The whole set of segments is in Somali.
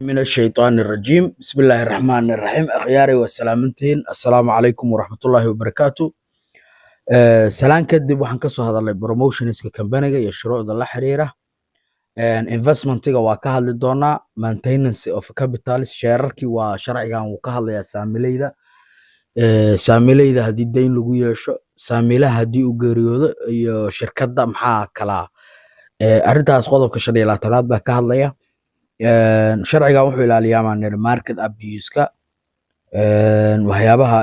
من الشيطان الرجيم بسم الله الرحمن الرحيم أخياري والسلامتين السلام عليكم ورحمة الله وبركاته سلام كدب waxaan ka soo hadalnay promotionska company-ga iyo shuruucda la xiriira investment-ga waa ka hadli doonaa maintenance of capital sharearkii waa sharcigan uu ka hadlayaa saamileyda hadii deyn lagu yeesho saamilaha hadii uu geeriyoodo iyo shirkadda maxaa kala arrintaas qodobka 25aad baa ka hadlaya sharcigan wuxuu ilaaliyaa market abuse-ka waxyaabaha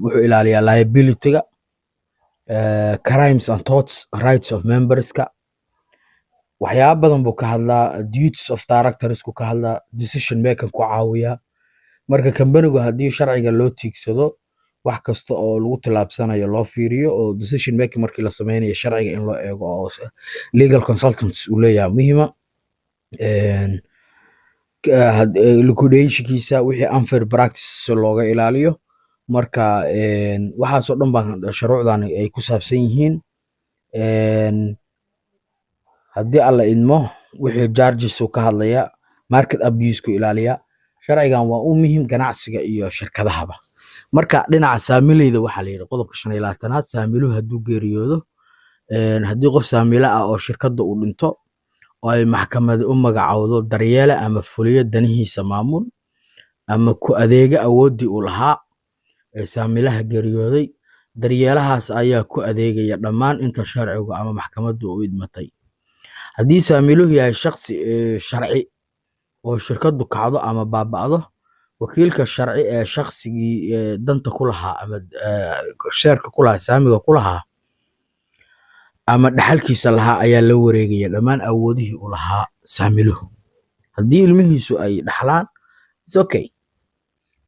wuxuu ilaaliyaa liability-ga crimes and torts rights of members-ka waxyaabo badan buu ka hadlaa duties of directors-ku ka hadlaa decision making ku caawiya marka company-gu hadii sharciga loo tiigsado wax kasta oo lagu tilaabsanayo loo fiiriyo oo decision making markii la sameynayo sharciga in loo eego oo legal consultants uu leeyahay muhiima liquidation-kiisa wixii unfair practices looga ilaaliyo marka waxaas oo dhan baan shuruucdan ay ku saabsan yihiin hadii alla idmo wixii charges uu ka hadlaya market abuse ku ilaaliya sharcigan waa u muhiim ganacsiga iyo shirkadahaba marka dhinaca saamileyda waxa la yiraahdo qodobka 25aad saamiluhu haduu geeriyoodo hadii qof saamila ah oo shirkadda uu dhinto oo ay maxkamadu u magacawdo daryeele ama fuliyo danihiisa maamul ama ku adeega awoodii uu lahaa saamilaha geeriyooday daryeelahaas ayaa ku adeegaya dhammaan inta sharciga ama maxkamadu u idmatay hadii saamiluhu yahay shakhsi sharci oo shirkaddu kacdo ama baaba'do wakiilka sharci ee shakhsigii danta ku lahaa ama sheerka ku lahaa saamiga ku lahaa ama dhaxalkiisa lahaa ayaa la wareegaya dhammaan awoodihii uu lahaa saamiluhu hadii ilmihiisu ay dhaxlaan it's okay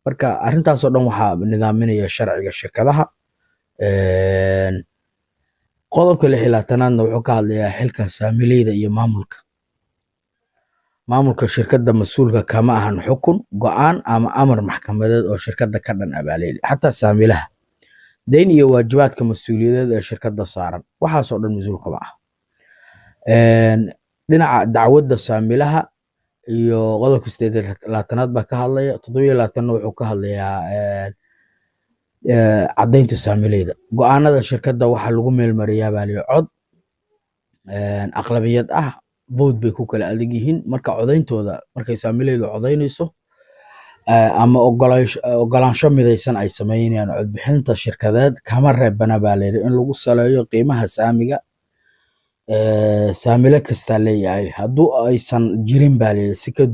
marka arrintaas oo dhan waxa nidaaminaya sharciga shirkadaha qodobka 26aadna wuxuu ka hadlayaa xilka saamileyda iyo maamulka shirkadda mas'uulka kama ahan xukun go'aan ama amar maxkamadeed oo shirkadda ka dhan abaaleyay xataa saamilaha deyn iyo waajibaadka mas'uuliyadeed ee shirkadda saaran waxaas oo dhan mas'uul kama ah dhinaca dacwadda saamilaha iyo qodobka 28aad baa ka hadlaya 27aadna wuxuu ka hadlayaa cadaynta saamileyda go'aanada shirkadda waxa lagu meel mariyaa baaliyo cod aqlabiyad ah vote bay ku kala adag yihiin marka codayntooda markay saamileydu codaynayso ama ogolaansho midaysan ay sameynayaan codbixinta shirkadeed kama reebana baa leeyahay in lagu saleeyo qiimaha saamiga saamile kasta leeyahay haduu aysan jirin baa leeyahay si ka